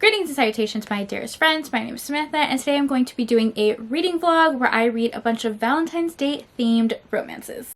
Greetings and salutations, my dearest friends. My name is Samantha, and today I'm going to be doing a reading vlog where I read a bunch of Valentine's Day themed romances.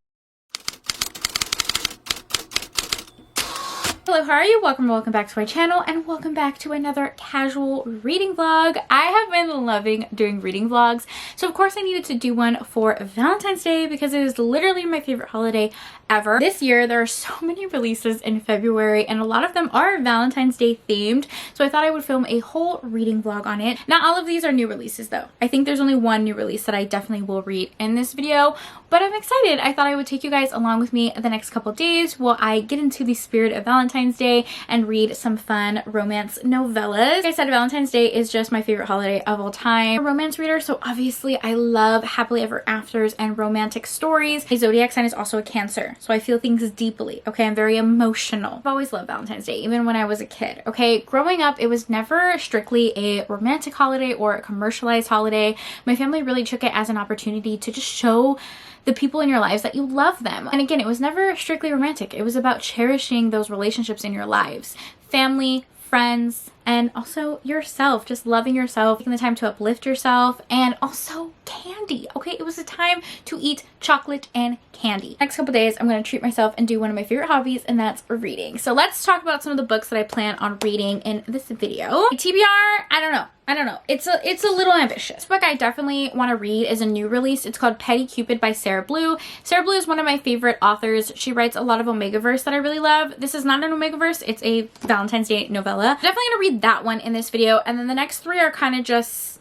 Hello, how are you? Welcome back to my channel, and welcome back to another casual reading vlog. I have been loving doing reading vlogs, so of course I needed to do one for Valentine's Day because it is literally my favorite holiday ever. This year there are so many releases in February, and a lot of them are Valentine's Day themed, so I thought I would film a whole reading vlog on it. Not all of these are new releases though. I think there's only one new release that I definitely will read in this video, but I'm excited. I thought I would take you guys along with me the next couple days while I get into the spirit of Valentine's Day and read some fun romance novellas. Like I said, Valentine's Day is just my favorite holiday of all time. I'm a romance reader, so obviously I love happily ever afters and romantic stories. My zodiac sign is also a Cancer, so I feel things deeply. Okay, I'm very emotional. I've always loved Valentine's Day, even when I was a kid. Okay, growing up, it was never strictly a romantic holiday or a commercialized holiday. My family really took it as an opportunity to just show the people in your lives that you love them. And again, it was never strictly romantic. It was about cherishing those relationships in your lives. Family, friends, and also yourself. Just loving yourself, taking the time to uplift yourself, and also candy. Okay, it was a time to eat chocolate and candy. Next couple days, I'm going to treat myself and do one of my favorite hobbies, and that's reading. So let's talk about some of the books that I plan on reading in this video. TBR, I don't know. It's a little ambitious. This book I definitely want to read is a new release. It's called Petty Cupid by Sarah Blue. Sarah Blue is one of my favorite authors. She writes a lot of Omegaverse that I really love. This is not an Omegaverse. It's a Valentine's Day novella. Definitely going to read that one in this video, and then the next three are kind of just,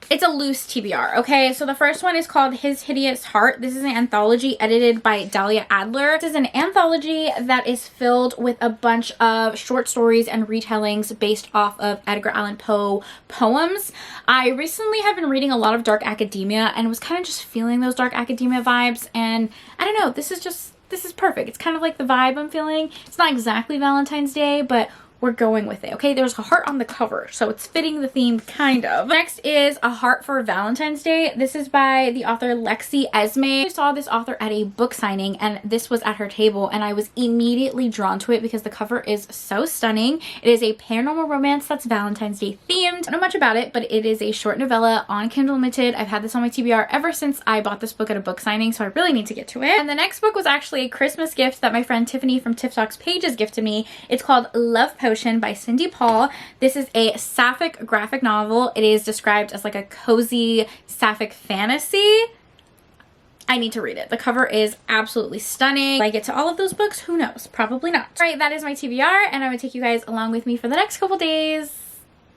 it's a loose TBR, okay? So the first one is called His Hideous Heart. This is an anthology edited by Dahlia Adler. This is an anthology that is filled with a bunch of short stories and retellings based off of Edgar Allan Poe poems. I recently have been reading a lot of dark academia and was kind of just feeling those dark academia vibes, and I don't know, this is perfect. It's kind of like the vibe I'm feeling. It's not exactly Valentine's Day, but we're going with it, okay? There's a heart on the cover, so it's fitting the theme, kind of. Next is A Heart for Valentine's Day. This is by the author Lexi Esme. I saw this author at a book signing, and this was at her table, and I was immediately drawn to it because the cover is so stunning. It is a paranormal romance that's Valentine's Day themed. I don't know much about it, but it is a short novella on Kindle Unlimited. I've had this on my TBR ever since I bought this book at a book signing, so I really need to get to it. And the next book was actually a Christmas gift that my friend Tiffany from Tiff Talks Pages gifted me. It's called Love Potion by Cindy Paul. This is a sapphic graphic novel. It is described as like a cozy sapphic fantasy. I need to read it. The cover is absolutely stunning. Will I get to all of those books? Who knows? Probably not. All right, that is my TBR, and I'm gonna take you guys along with me for the next couple days.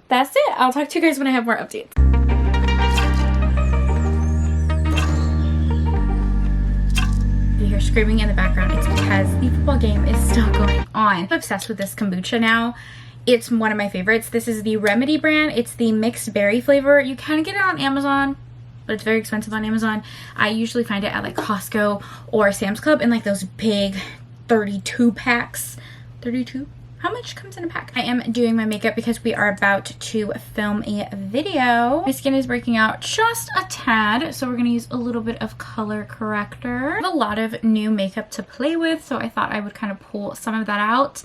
That's it. I'll talk to you guys when I have more updates. You hear screaming in the background. It's because the football game is still going on. I'm obsessed with this kombucha now. It's one of my favorites. This is the Remedy brand. It's the mixed berry flavor. You can get it on Amazon, but it's very expensive on Amazon. I usually find it at like Costco or Sam's Club in like those big 32 packs. 32? How much comes in a pack? I am doing my makeup because we are about to film a video. My skin is breaking out just a tad, so we're gonna use a little bit of color corrector. I have a lot of new makeup to play with, so I thought I would kind of pull some of that out.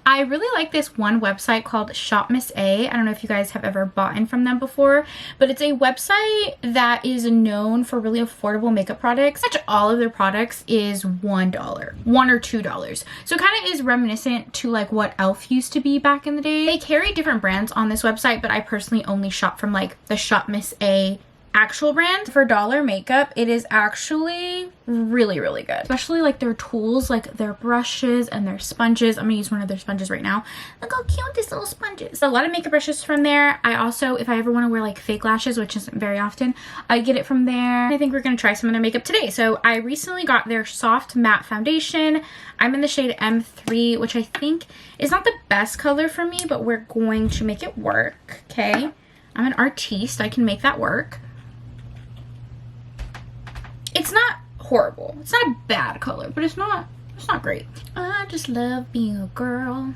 I really like this one website called Shop Miss A. I don't know if you guys have ever bought in from them before, but it's a website that is known for really affordable makeup products. Pretty much all of their products is $1 or $2. So it kind of is reminiscent to like what e.l.f. used to be back in the day. They carry different brands on this website, but I personally only shop from like the Shop Miss A actual brand. For dollar makeup, it is actually really good, especially like their tools, like their brushes and their sponges. I'm gonna use one of their sponges right now. Look how cute this little sponge is. A lot of makeup brushes from there. I also, if I ever want to wear like fake lashes, which isn't very often, I get it from there. I think we're gonna try some of their makeup today. So I recently got their soft matte foundation. I'm in the shade M3, which I think is not the best color for me, but we're going to make it work. Okay, I'm an artiste, I can make that work. It's not horrible. It's not a bad color, but it's not great. I just love being a girl.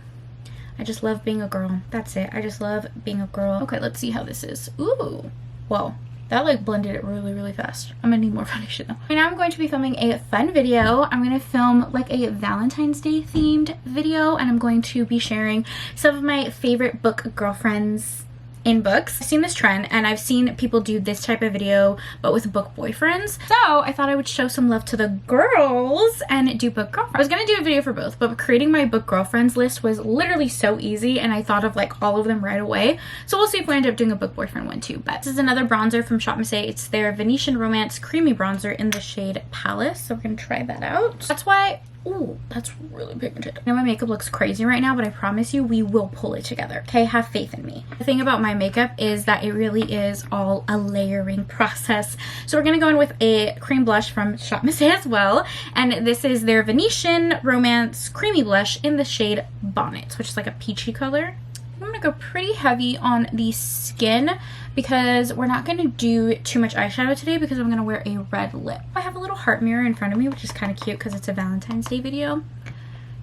I just love being a girl. That's it. I just love being a girl. Okay, let's see how this is. Ooh. Whoa. That like blended it really, really fast. I'm gonna need more foundation though. Right now I'm going to be filming a fun video. I'm gonna film like a Valentine's Day themed video, and I'm going to be sharing some of my favorite book girlfriends in books. I've seen this trend and I've seen people do this type of video but with book boyfriends, so I thought I would show some love to the girls and do book girlfriends. I was gonna do a video for both, but creating my book girlfriends list was literally so easy and I thought of like all of them right away, so we'll see if we end up doing a book boyfriend one too. But this is another bronzer from Shop Missy. It's their Venetian Romance Creamy Bronzer in the shade Palace, so we're gonna try that out. That's why, ooh, that's really pigmented. I know my makeup looks crazy right now, but I promise you we will pull it together. Okay, have faith in me. The thing about my makeup is that it really is all a layering process. So we're gonna go in with a cream blush from Shop Missy as well, and this is their Venetian Romance Creamy Blush in the shade Bonnet, which is like a peachy color. I'm gonna go pretty heavy on the skin because we're not gonna do too much eyeshadow today because I'm gonna wear a red lip. I have a little heart mirror in front of me, which is kind of cute because it's a Valentine's Day video.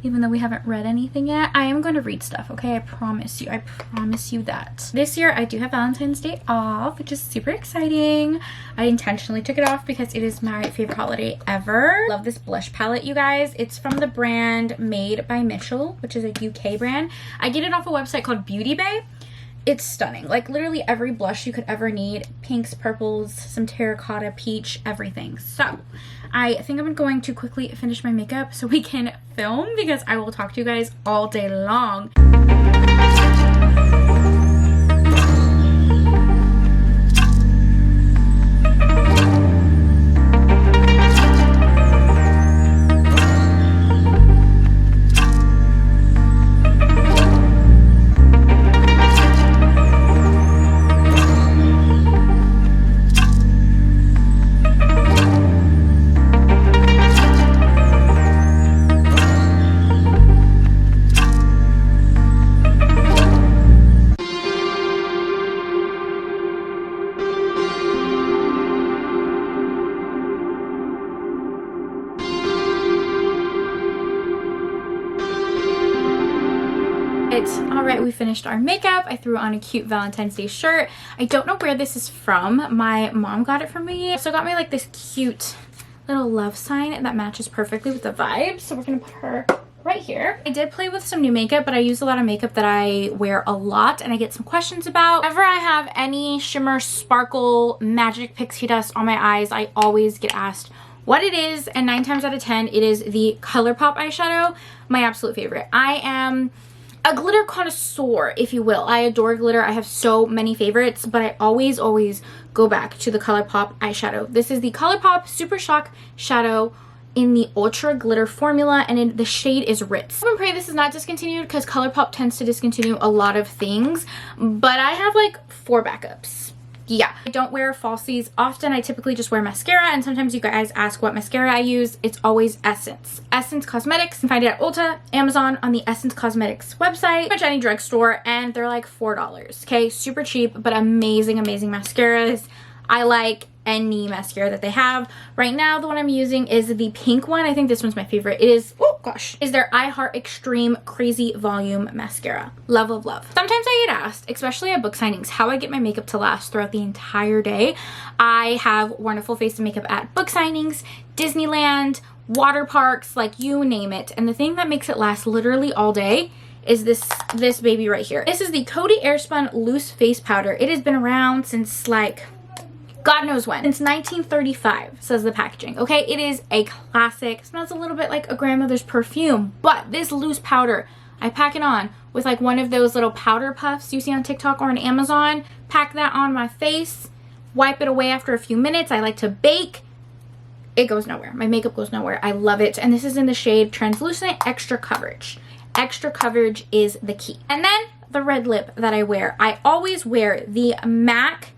Even though we haven't read anything yet, I am going to read stuff, okay? I promise you that. This year I do have Valentine's Day off, which is super exciting. I intentionally took it off because it is my favorite holiday ever. Love this blush palette, you guys. It's from the brand Made by Mitchell, which is a UK brand. I get it off a website called Beauty Bay. It's stunning. Like literally every blush you could ever need. Pinks, purples, some terracotta, peach, everything. So I think I'm going to quickly finish my makeup so we can film because I will talk to you guys all day long. Alright, we finished our makeup. I threw on a cute Valentine's Day shirt. I don't know where this is from. My mom got it for me. So got me like this cute little love sign that matches perfectly with the vibe. So we're gonna put her right here. I did play with some new makeup, but I use a lot of makeup that I wear a lot and I get some questions about. Whenever I have any shimmer, sparkle, magic pixie dust on my eyes, I always get asked what it is, and 9 times out of 10 it is the ColourPop eyeshadow, my absolute favorite. I am a glitter connoisseur, if you will. I adore glitter. I have so many favorites, but I always go back to the ColourPop eyeshadow. This is the ColourPop Super Shock Shadow in the Ultra Glitter formula, and the shade is Ritz. I pray this is not discontinued because ColourPop tends to discontinue a lot of things, but I have like 4 backups. Yeah, I don't wear falsies often. I typically just wear mascara, and sometimes you guys ask what mascara I use. It's always Essence. Essence Cosmetics. You can find it at Ulta, Amazon, on the Essence Cosmetics website, pretty much any drugstore, and they're like $4. Okay, super cheap, but amazing, amazing mascaras. I like any mascara that they have. Right now, the one I'm using is the pink one. I think this one's my favorite. It is, oh gosh, is their I Heart Extreme Crazy Volume Mascara. Love, love, love. Sometimes I get asked, especially at book signings, how I get my makeup to last throughout the entire day. I have wonderful face and makeup at book signings, Disneyland, water parks, like you name it. And the thing that makes it last literally all day is this baby right here. This is the Coty Airspun Loose Face Powder. It has been around since like God knows when. Since 1935, says the packaging. Okay, it is a classic. It smells a little bit like a grandmother's perfume, but this loose powder, I pack it on with like one of those little powder puffs you see on TikTok or on Amazon. Pack that on my face, wipe it away after a few minutes. I like to bake. It goes nowhere. My makeup goes nowhere. I love it. And this is in the shade Translucent Extra Coverage. Extra coverage is the key. And then the red lip that I wear. I always wear the MAC,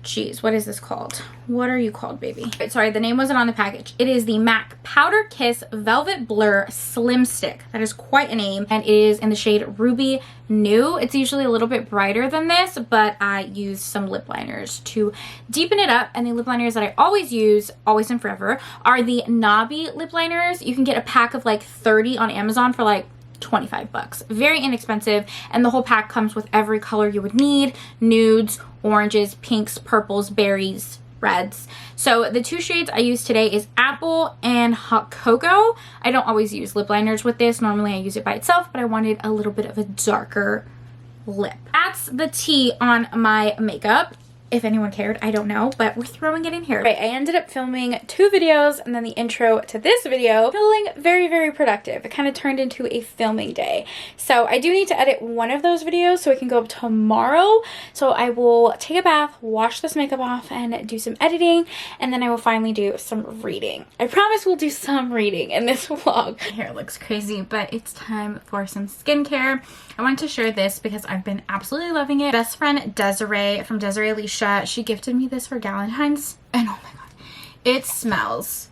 geez, what is this called? What are you called, baby? Sorry, the name wasn't on the package. It is the MAC Powder Kiss Velvet Blur Slim Stick. That is quite a name, and it is in the shade Ruby New. It's usually a little bit brighter than this, but I use some lip liners to deepen it up, and the lip liners that I always use, always and forever, are the Knobby lip liners. You can get a pack of like 30 on Amazon for like 25 bucks. Very inexpensive, and the whole pack comes with every color you would need: nudes, oranges, pinks, purples, berries, reds. So the two shades I use today is Apple and Hot Cocoa. I don't always use lip liners with this. Normally I use it by itself, but I wanted a little bit of a darker lip. That's the tea on my makeup. If anyone cared, I don't know, but we're throwing it in here. Right, I ended up filming 2 videos and then the intro to this video. Feeling very, very productive. It kind of turned into a filming day. So I do need to edit one of those videos so it can go up tomorrow. So I will take a bath, wash this makeup off, and do some editing, and then I will finally do some reading. I promise we'll do some reading in this vlog. My hair looks crazy, but it's time for some skincare. I wanted to share this because I've been absolutely loving it. Best friend Desiree from Desiree Alicia, she gifted me this for Valentine's, and oh my god, it smells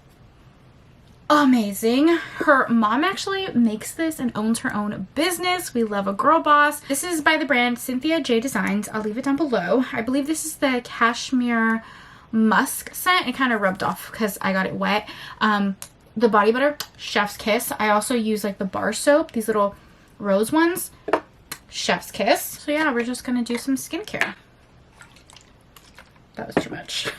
amazing. Her mom actually makes this and owns her own business. We love a girl boss. This is by the brand Cynthia J Designs. I'll leave it down below. I believe this is the cashmere musk scent. It kind of rubbed off because I got it wet. The body butter, chef's kiss. I also use like the bar soap, these little rose ones, chef's kiss. So yeah, we're just gonna do some skincare. That was too much.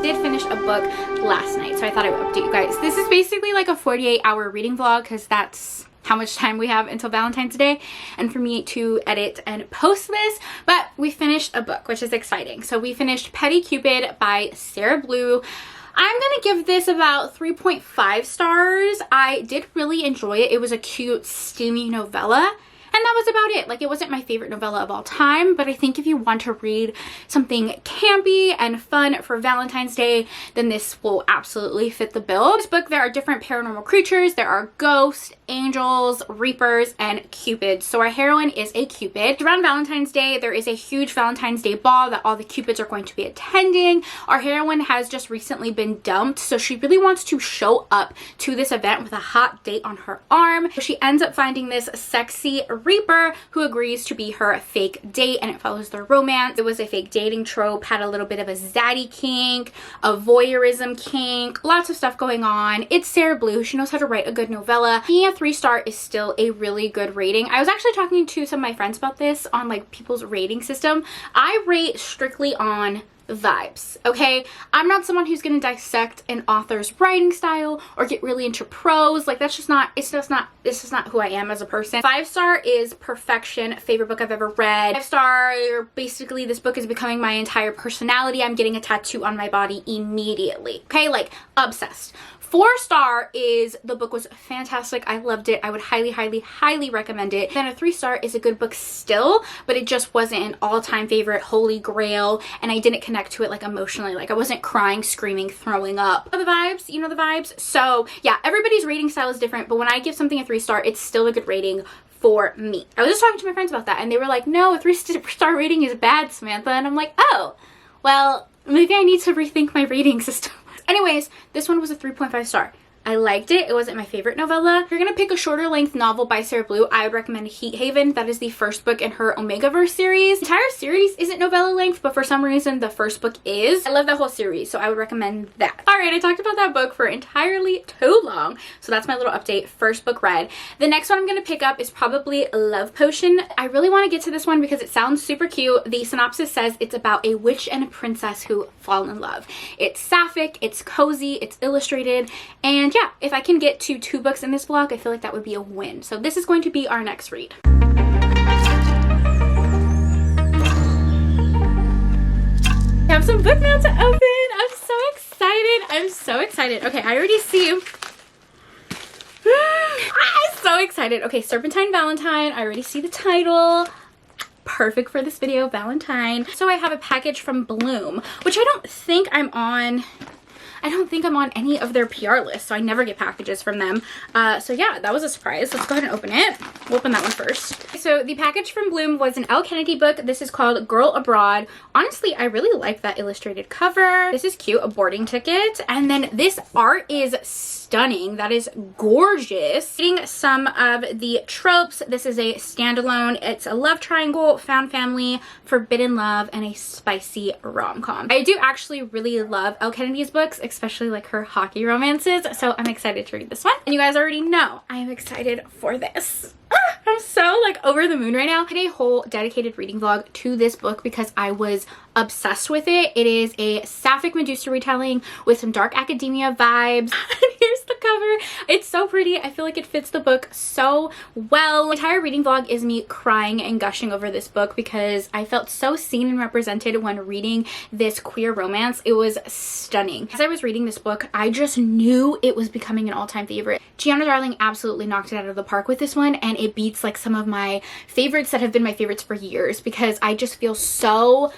Did finish a book last night, so I thought I would update you guys. This is basically like a 48-hour reading vlog because that's how much time we have until Valentine's Day and for me to edit and post this. But we finished a book, which is exciting. So we finished Petty Cupid by Sarah Blue. I'm gonna give this about 3.5 stars. I did really enjoy it. It was a cute, steamy novella. And that was about it. Like, it wasn't my favorite novella of all time, but I think if you want to read something campy and fun for Valentine's Day, then this will absolutely fit the bill. In this book, there are different paranormal creatures. There are ghosts, angels, reapers, and cupids. So our heroine is a cupid. Around Valentine's Day, there is a huge Valentine's Day ball that all the cupids are going to be attending. Our heroine has just recently been dumped, so she really wants to show up to this event with a hot date on her arm. So she ends up finding this sexy reaper who agrees to be her fake date, and it follows their romance. It was a fake dating trope, had a little bit of a zaddy kink, a voyeurism kink, lots of stuff going on. It's Sarah Blue. She knows how to write a good novella. Being a 3-star is still a really good rating. I was actually talking to some of my friends about this on like people's rating system. I rate strictly on vibes, okay? I'm not someone who's gonna dissect an author's writing style or get really into prose. Like, that's just not, this is not who I am as a person. 5-star is perfection, favorite book I've ever read. 5-star, basically this book is becoming my entire personality. I'm getting a tattoo on my body immediately, okay? Like, obsessed. 4-star is the book was fantastic. I loved it. I would highly, highly, highly recommend it. Then a 3-star is a good book still, but it just wasn't an all-time favorite holy grail, and I didn't connect to it like emotionally. Like, I wasn't crying, screaming, throwing up. The vibes, you know the vibes. So yeah, everybody's rating style is different, but when I give something a 3-star, it's still a good rating for me. I was just talking to my friends about that, and they were like, no, a 3-star rating is bad, Samantha. And I'm like, oh, well, maybe I need to rethink my rating system. Anyways, this one was a 3.5 star. I liked it. It wasn't my favorite novella. If you're gonna pick a shorter length novel by Sarah Blue, I would recommend Heat Haven. That is the first book in her Omegaverse series. The entire series isn't novella length, but for some reason the first book is. I love that whole series, so I would recommend that. All right, I talked about that book for entirely too long, so that's my little update. First book read. The next one I'm gonna pick up is probably Love Potion. I really want to get to this one because it sounds super cute. The synopsis says it's about a witch and a princess who fall in love. It's sapphic, it's cozy, it's illustrated, and yeah, if I can get to 2 books in this vlog, I feel like that would be a win. So this is going to be our next read. I have some book mail to open. I'm so excited. excited. I'm so excited. Okay, I already see. I'm so excited. Okay, Serpentine Valentine. I already see the title. Perfect for this video, Valentine. So I have a package from Bloom, which I don't think I'm on. I don't think I'm on any of their PR lists, so I never get packages from them. So yeah, that was a surprise. Let's go ahead and open it. We'll open that one first. So the package from Bloom was an Elle Kennedy book. This is called Girl Abroad. Honestly, I really like that illustrated cover. This is cute, a boarding ticket. And then this art is stunning. That is gorgeous. Reading some of the tropes. This is a standalone. It's a love triangle, found family, forbidden love, and a spicy rom-com. I do actually really love Elle Kennedy's books, especially like her hockey romances. So I'm excited to read this one. And you guys already know I am excited for this. I'm so like over the moon right now. I did a whole dedicated reading vlog to this book because I was obsessed with it. It is a sapphic Medusa retelling with some dark academia vibes. And here's the cover. It's so pretty. I feel like it fits the book so well. The entire reading vlog is me crying and gushing over this book because I felt so seen and represented when reading this queer romance. It was stunning. As I was reading this book, I just knew it was becoming an all-time favorite. Gianna Darling absolutely knocked it out of the park with this one, and it beats like some of my favorites that have been my favorites for years because I just feel so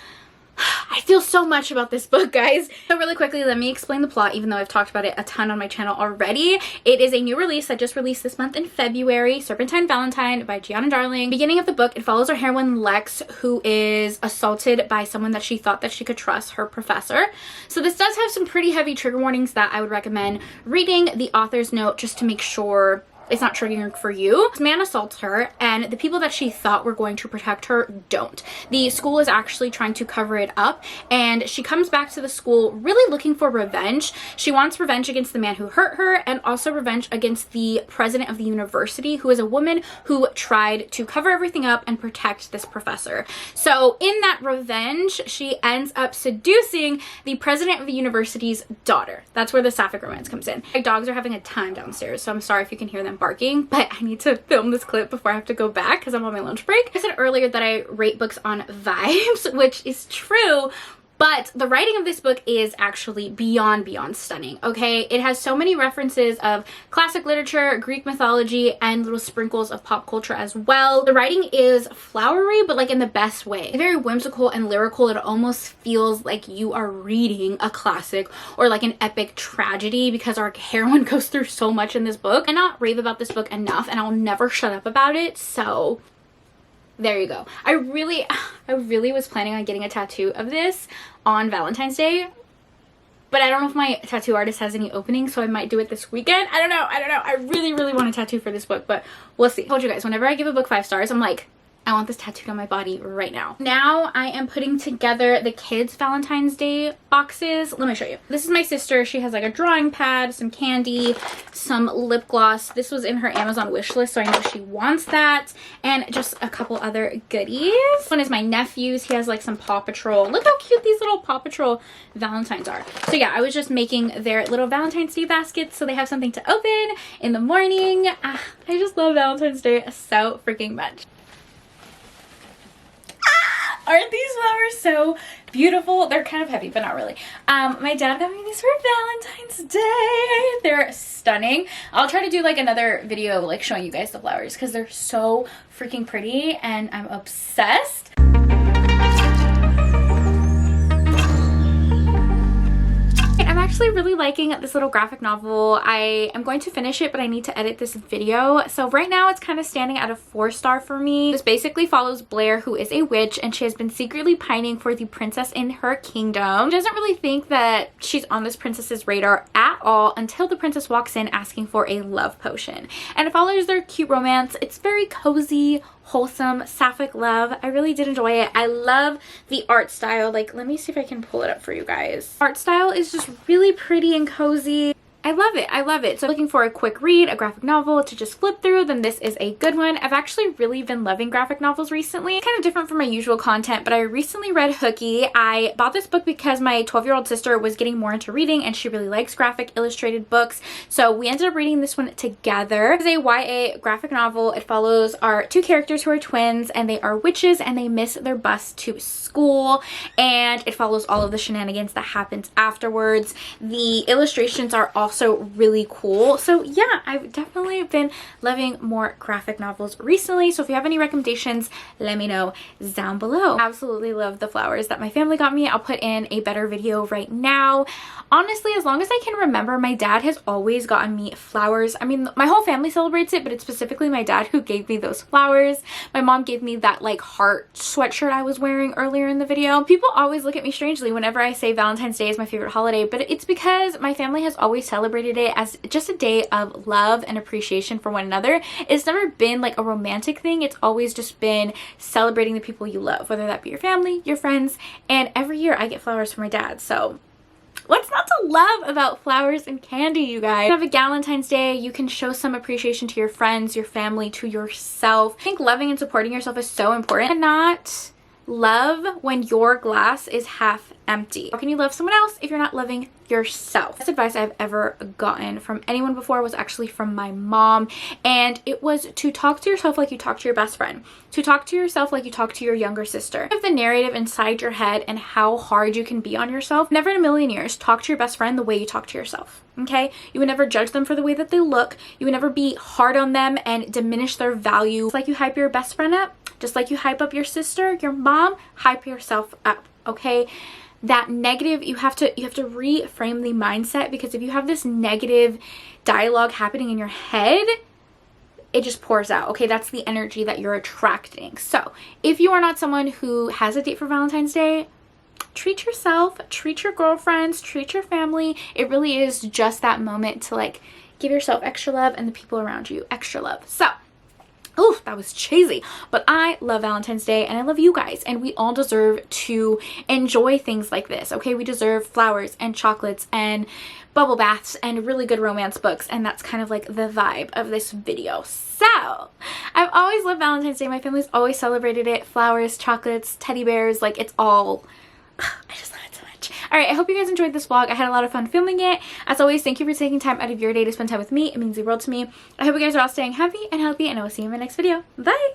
much about this book, guys. So really quickly, let me explain the plot, even though I've talked about it a ton on my channel already. It is a new release that just released this month in February, Serpentine Valentine by Gianna Darling. Beginning of the book, it follows our heroine Lex, who is assaulted by someone that she thought that she could trust, her professor. So this does have some pretty heavy trigger warnings that I would recommend reading the author's note just to make sure it's not triggering for you. This man assaults her, and the people that she thought were going to protect her don't. The school is actually trying to cover it up, and she comes back to the school really looking for revenge. She wants revenge against the man who hurt her, and also revenge against the president of the university, who is a woman who tried to cover everything up and protect this professor. So in that revenge, she ends up seducing the president of the university's daughter. That's where the sapphic romance comes in. My dogs are having a time downstairs, so I'm sorry if you can hear them barking, but I need to film this clip before I have to go back because I'm on my lunch break. I said earlier that I rate books on vibes, which is true, but the writing of this book is actually beyond stunning, okay? It has so many references of classic literature, Greek mythology, and little sprinkles of pop culture as well. The writing is flowery, but like in the best way. It's very whimsical and lyrical. It almost feels like you are reading a classic or like an epic tragedy because our heroine goes through so much in this book. I cannot rave about this book enough, and I'll never shut up about it, so there you go. I really was planning on getting a tattoo of this on Valentine's Day, but I don't know if my tattoo artist has any openings, so I might do it this weekend. I don't know. I really want a tattoo for this book, but we'll see. I told you guys, whenever I give a book 5 stars, I'm like, I want this tattooed on my body right now. Now I am putting together the kids' Valentine's Day boxes. Let me show you. This is my sister. She has like a drawing pad, some candy, some lip gloss. This was in her Amazon wish list, so I know she wants that, and just a couple other goodies. This one is my nephew's. He has like some Paw Patrol. Look how cute these little Paw Patrol Valentines are. So yeah, I was just making their little Valentine's Day baskets so they have something to open in the morning. I just love Valentine's Day so freaking much. Aren't these flowers so beautiful? They're kind of heavy, but not really. My dad got me these for Valentine's Day. They're stunning. I'll try to do like another video like showing you guys the flowers because they're so freaking pretty and I'm obsessed. I'm actually really liking this little graphic novel. I am going to finish it, but I need to edit this video. So right now it's kind of standing at a 4-star for me. This basically follows Blair, who is a witch, and she has been secretly pining for the princess in her kingdom. She doesn't really think that she's on this princess's radar at all until the princess walks in asking for a love potion. And it follows their cute romance. It's very cozy, wholesome, sapphic love. I really did enjoy it. I love the art style. Like, let me see if I can pull it up for you guys. Art style is just really pretty and cozy. I love it. I love it. So looking for a quick read, a graphic novel to just flip through, then this is a good one. I've actually really been loving graphic novels recently. Kind of different from my usual content, but I recently read Hooky. I bought this book because my 12-year-old sister was getting more into reading and she really likes graphic illustrated books. So we ended up reading this one together. It's a YA graphic novel. It follows our two characters who are twins and they are witches and they miss their bus to school, and it follows all of the shenanigans that happens afterwards. The illustrations are also really cool. So yeah, I've definitely been loving more graphic novels recently. So if you have any recommendations, let me know down below. Absolutely love the flowers that my family got me. I'll put in a better video right now. Honestly, as long as I can remember, my dad has always gotten me flowers. I mean, my whole family celebrates it, but it's specifically my dad who gave me those flowers. My mom gave me that like heart sweatshirt I was wearing earlier in the video. People always look at me strangely whenever I say Valentine's Day is my favorite holiday, but it's because my family has always celebrated it as just a day of love and appreciation for one another. It's never been like a romantic thing. It's always just been celebrating the people you love, whether that be your family, your friends, and every year I get flowers from my dad. So what's not to love about flowers and candy, you guys? You have a Valentine's Day, you can show some appreciation to your friends, your family, to yourself. I think loving and supporting yourself is so important. And not love when your glass is half empty. How can you love someone else if you're not loving yourself? Best advice I've ever gotten from anyone before was actually from my mom, and it was to talk to yourself like you talk to your best friend, to talk to yourself like you talk to your younger sister. Have the narrative inside your head and how hard you can be on yourself. Never in a million years talk to your best friend the way you talk to yourself. Okay, you would never judge them for the way that they look. You would never be hard on them and diminish their value. Just like you hype your best friend up, just like you hype up your sister, your mom, hype yourself up. Okay, that negative, you have to reframe the mindset, because if you have this negative dialogue happening in your head, it just pours out. Okay, that's the energy that you're attracting. So if you are not someone who has a date for Valentine's Day, treat yourself, treat your girlfriends, treat your family. It really is just that moment to like give yourself extra love and the people around you extra love. So oh, that was cheesy, but I love Valentine's Day and I love you guys, and we all deserve to enjoy things like this. Okay, we deserve flowers and chocolates and bubble baths and really good romance books, and that's kind of like the vibe of this video. So I've always loved Valentine's Day. My family's always celebrated it. Flowers, chocolates, teddy bears, like it's all, I just love it so much. All right, I hope you guys enjoyed this vlog. I had a lot of fun filming it. As always, thank you for taking time out of your day to spend time with me. It means the world to me. I hope you guys are all staying happy and healthy, and I will see you in my next video. Bye!